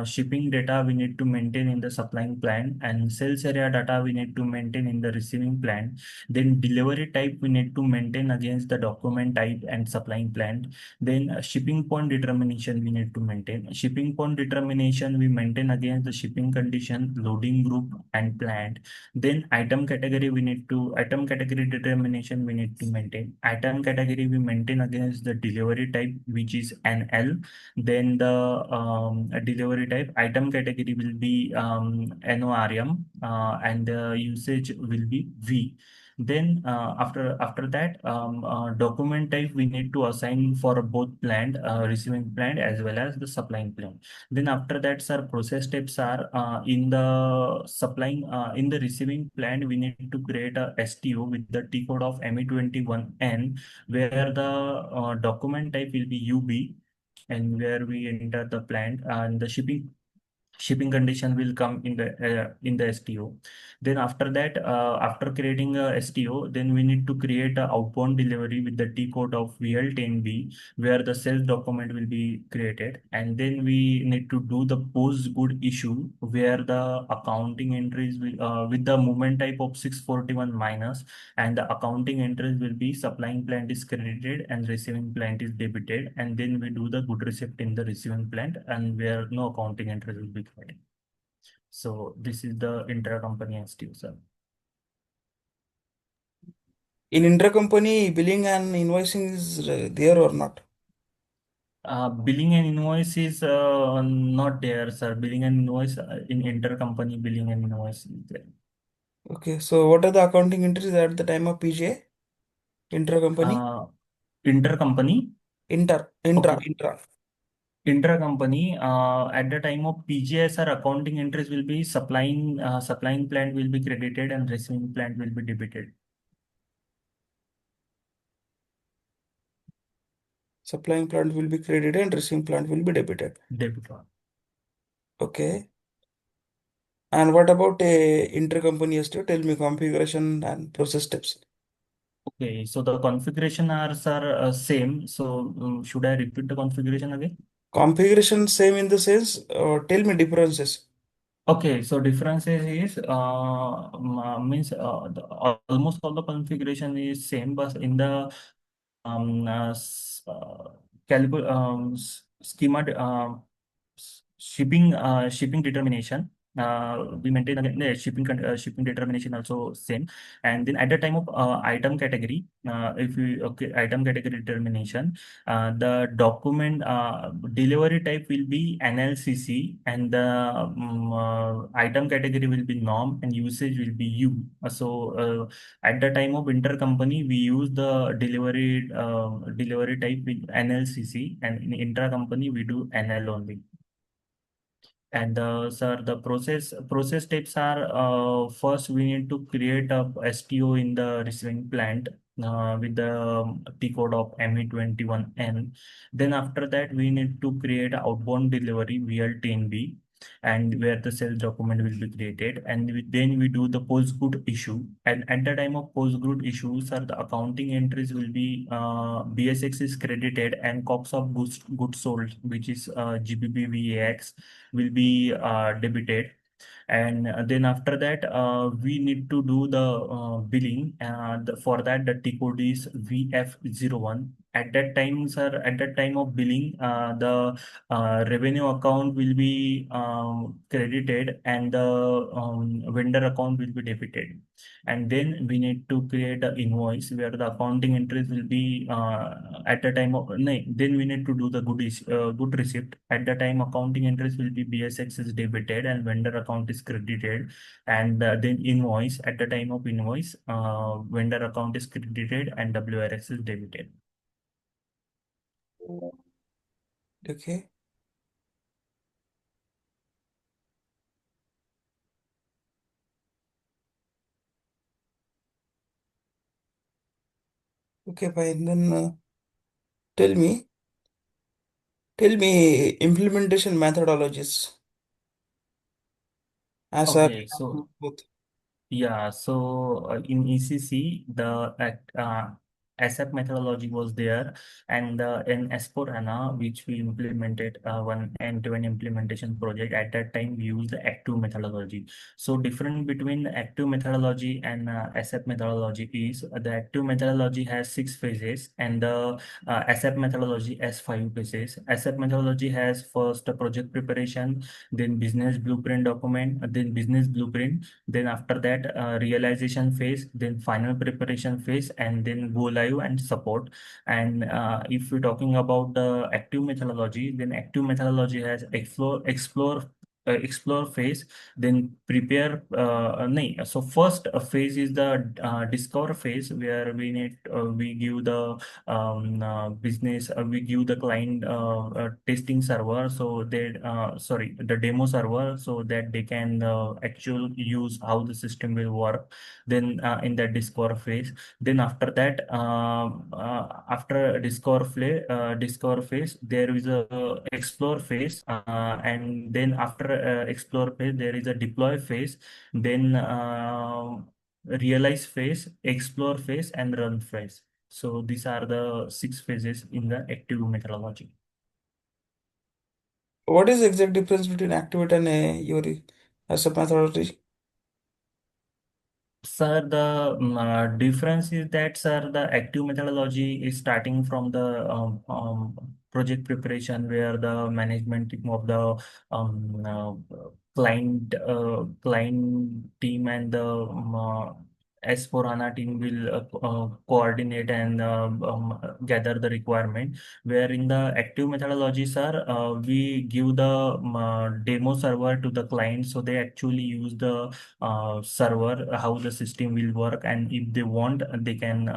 shipping data we need to maintain in the supplying plant, and sales area data we need to maintain in the receiving plant. Then delivery type we need to maintain against the document type and supplying plant. Then shipping point determination we need to maintain. Shipping point determination we maintain against the shipping condition, loading group and plant. Then item category determination we need to maintain. Item category we maintain against the delivery type, which is NL. Then the delivery type item category will be NORM, and the usage will be V. Then after that, document type we need to assign for both plant, receiving plant as well as the supplying plant. Then after that, sir, process steps are in the receiving plant we need to create a STO with the T code of ME21N, where the document type will be UB, and where we enter the plant, and the shipping condition will come in the STO. Then after that, after creating a STO, then we need to create a outbound delivery with the T code of VL10B, where the sales document will be created. And then we need to do the post good issue, where the accounting entries will with the movement type of 641 minus, and the accounting entries will be supplying plant is credited and receiving plant is debited. And then we do the good receipt in the receiving plant, and where no accounting entries will be created. So this is the intercompany STO, sir. In intercompany, billing and invoicing is there or not? Billing and invoice is not there, sir. Billing and invoice in intercompany billing and invoice is there. Okay, so what are the accounting entries at the time of PJ? Intercompany? Uh, Intercompany, okay. Intra. Intercompany, at the time of PGS, our accounting entries will be supplying plant will be credited and receiving plant will be debited. Supplying plant will be credited and receiving plant will be debited. Debit. Okay. And what about a intercompany STO? Tell me configuration and process steps. Okay, so the configuration are same. So should I repeat the configuration again? Configuration same in the sense, tell me differences. Okay, so differences is means almost all the configuration is same, but in the um, uh, s- uh, schema shipping determination. We maintain again the shipping determination also same. And then at the time of item category, if we okay item category determination, the document delivery type will be NLCC, and the item category will be norm, and usage will be U. At the time of intercompany, we use the delivery type with NLCC, and in intracompany we do NL only. And sir, the process steps are, first we need to create a STO in the receiving plant with the T code of ME21N. Then after that, we need to create a outbound delivery VL10B. and where the sales document will be created, and then we do the post good issue. And at the time of post good issue, sir, the accounting entries will be BSX is credited and cost of goods sold, which is GBP will be debited. And then after that, we need to do the billing. For that, the T code is VF01. At that time, sir, at that time of billing, the revenue account will be credited, and the vendor account will be debited. And then we need to create an invoice where the accounting entries will be at the time of no, then we need to do the good receipt. At the time, accounting entries will be BSX is debited and vendor account is credited, and then invoice. At the time of invoice, vendor account is credited and WRX is debited. Okay. Okay, fine. Then tell me, tell me implementation methodologies as a Okay, so both. yeah, so in ECC, the ASAP methodology was there, and in S/4HANA, which we implemented one end-to-end implementation project. At that time, we used the active methodology. So different between the active methodology and ASAP methodology is the active methodology has 6 phases, and the ASAP methodology has 5 phases. ASAP methodology has first a project preparation, then business blueprint document, then business blueprint, then after that realization phase, then final preparation phase, and then go live and support. And if we're talking about the active methodology, then active methodology has explore phase, then prepare nahi. So first phase is the discover phase, where we give the business, we give the client testing server, so they sorry, the demo server, so that they can actual use how the system will work. Then in that discover phase, then after that, after discover phase, there is a explore phase, and then after explore phase, there is a deploy phase, then realize phase, explore phase, and run phase. So these are the 6 phases in the active methodology. What is the exact difference between activate and your as a methodology? Sir, the difference is that, sir, the active methodology is starting from the project preparation, where the management team of the client team and the S/4HANA team will coordinate and gather the requirement. Where in the active methodology, sir, we give the demo server to the client, so they actually use the server, how the system will work, and if they want, they can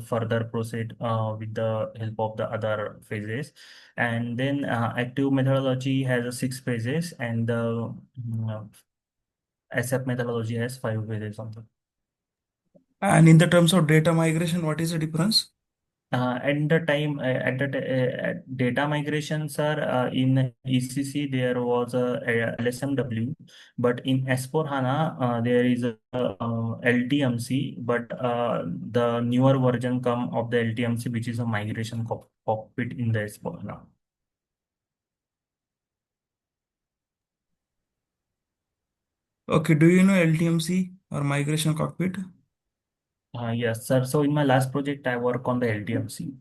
further proceed with the help of the other phases. And then active methodology has 6 phases, and the ASAP methodology has 5 phases on them. And in the terms of data migration, what is the difference? At the time, at data migration, sir, in ECC there was a LSMW, but in S/4HANA there is a LTMC, but the newer version come of the LTMC, which is a migration cockpit in the S/4HANA. Okay, do you know LTMC or migration cockpit? Yes, sir. So in my last project, I work on the LTMC.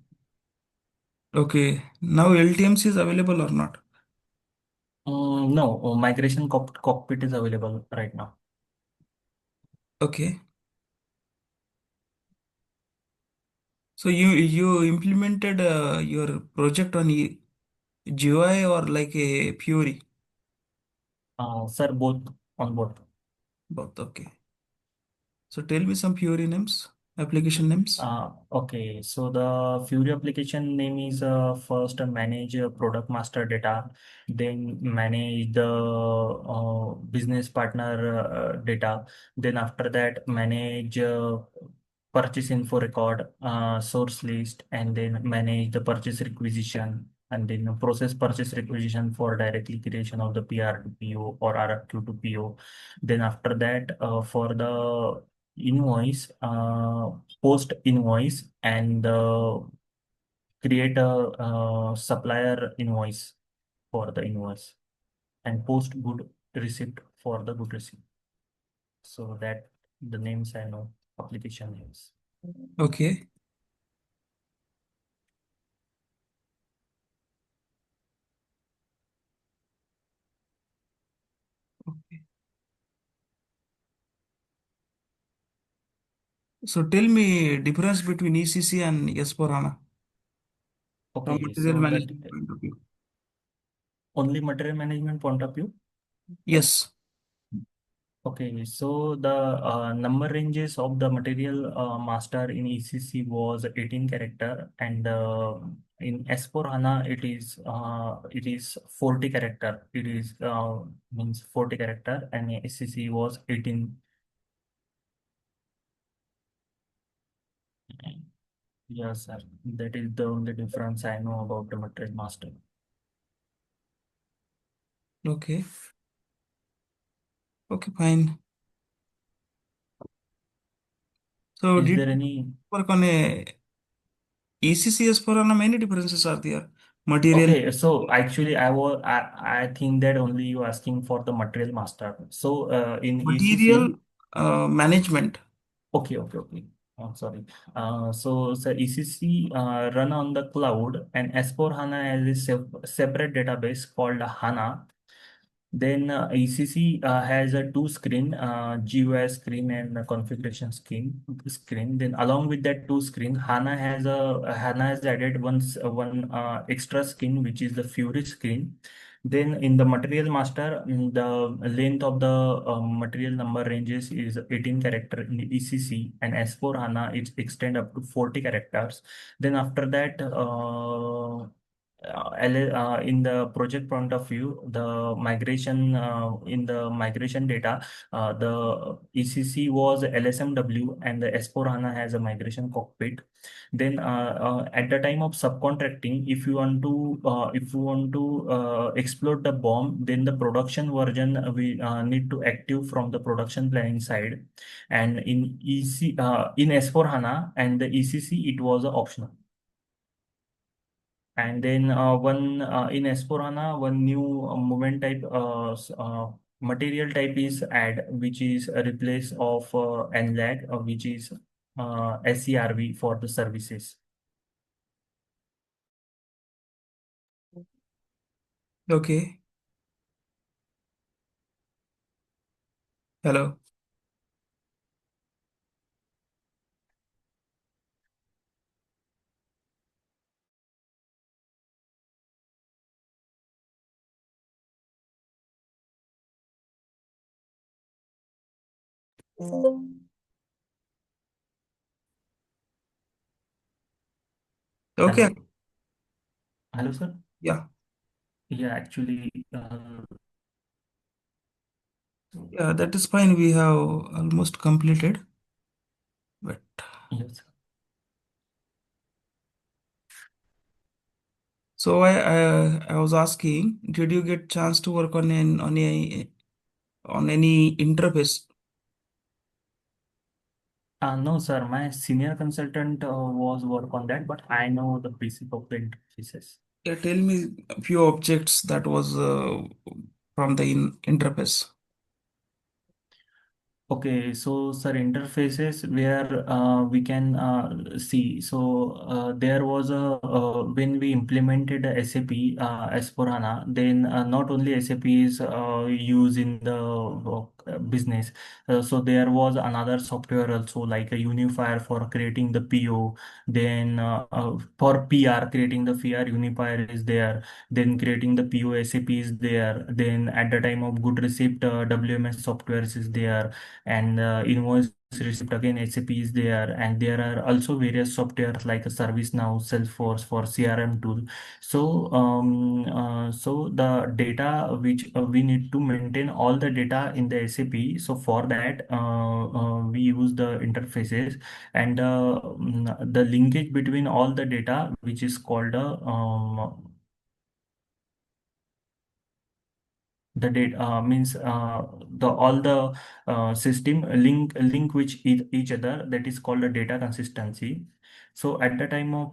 Okay, now LTMC is available or not? No, migration cockpit is available right now. Okay, so you implemented your project on GUI or like a Fury? Sir, both on both. Both. Okay. So tell me some Fury names, application names. Okay, so the Fury application name is first manage product master data, then manage the business partner data, then after that manage purchase info record, source list, and then manage the purchase requisition. and then a process purchase requisition for directly creation of the PR to PO or RFQ to PO. Then after that, for the invoice, post invoice and create a supplier invoice for the invoice and post good receipt for the good receipt. So that the names I know, application names. Okay. Okay. So tell me difference between ECC and S/4HANA from Okay, material so that management point of view. only material management point of view. Yes. Okay, so the number ranges of the material master in ECC was 18 character, and in S4 HANA it is 40 character. It is means 40 character, and ECC was 18. Yes, sir. That is the only difference I know about the material master. Okay. Okay, fine. So Is did there you any? work on a ECC S/4HANA? Many differences are there. Material, Okay, so actually, I think that only you asking for the material master. So in material ECC, management. okay, okay, okay. I'm sorry. So ECC run on the cloud, and S4 HANA has a separate database called HANA. Then ECC has a two screen, GUI screen and a configuration screen. Then along with that two screen, HANA has added one extra screen, which is the Fury screen. Then in the material master, the length of the material number ranges is 18 character in the ECC, and S4 HANA it extend up to 40 characters. Then after that, in the project point of view, the migration in the migration data, the ECC was LSMW and the S4 HANA has a migration cockpit. Then at the time of subcontracting, if you want to explode the bomb, then the production version we need to active from the production planning side, and in S4 HANA and the ECC it was optional. And then one in S4HANA, one new movement type, material type is add, which is a replace of NLAG, which is SERV for the services. Okay. Hello. Okay. Hello, hello, sir. Yeah. Yeah, actually, Yeah, that is fine. We have almost completed. But yes. so I was asking, did you get chance to work on any interface? No, sir. My senior consultant was work on that, but I know the basic of the interfaces. Yeah, tell me a few objects that was from the interface. Okay, so sir, interfaces where we can see. So there was when we implemented the SAP S/4HANA, then not only SAP is used in the business. So there was another software also like a unifier for creating the PO. Then for PR, creating the PR unifier is there. Then creating the PO SAP is there. Then at the time of good receipt, WMS software is there, and invoice receipt again SAP is there, and there are also various softwares like ServiceNow, Salesforce for CRM tool. So the data which we need to maintain all the data in the SAP. So for that we use the interfaces, and the linkage between all the data which is called a the data means the all the system link which each other, that is called a data consistency. So at the time of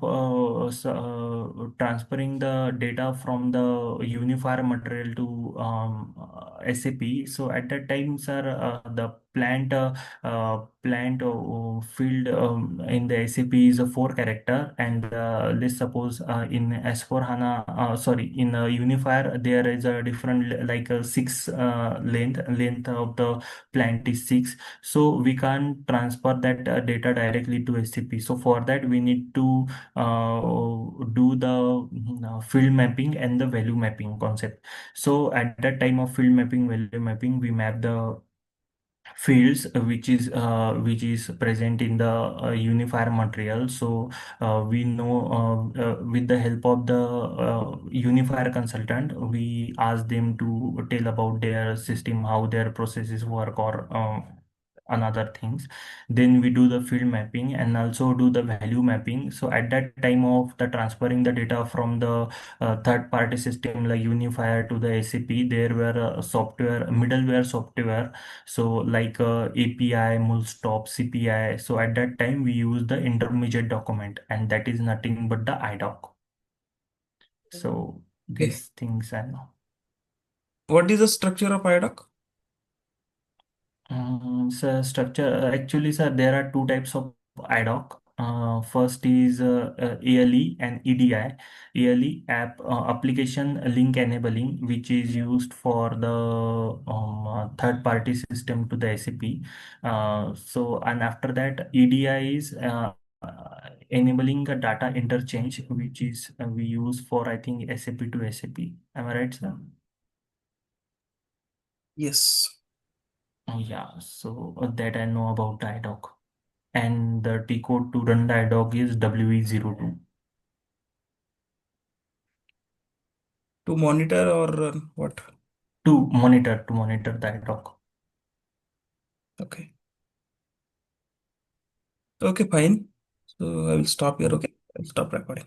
transferring the data from the unifier material to SAP, so at that time, sir, the plant field in the SAP is a four character, and let's suppose in S4 HANA, sorry, in unifier there is a different like a six length of the plant is six. So we can't transfer that data directly to SAP. So for that we need to do the field mapping and the value mapping concept. So at that time of field mapping, value mapping, we map the fields which is present in the unifier material. So we know with the help of the unifier consultant, we ask them to tell about their system, how their processes work, or another things. Then we do the field mapping and also do the value mapping. So at that time of the transferring the data from the third party system like unifier to the SAP, there were software middleware software, so like API, Mulstop, CPI. So at that time we use the intermediate document, and that is nothing but the IDOC. So Okay. these things I know. What is the structure of IDOC? So structure actually, sir, there are two types of IDOC. First is ALE and EDI. ALE application link enabling, which is used for the third party system to the SAP. So and after that, EDI is enabling a data interchange, which is we use for I think SAP to SAP. Am I right, sir? Yes. Yeah, so that I know about the IDOC. And the T code to run the IDOC is WE02. To monitor or what? To monitor the IDOC. Okay. Okay, fine. So I will stop here. Okay. I'll stop recording.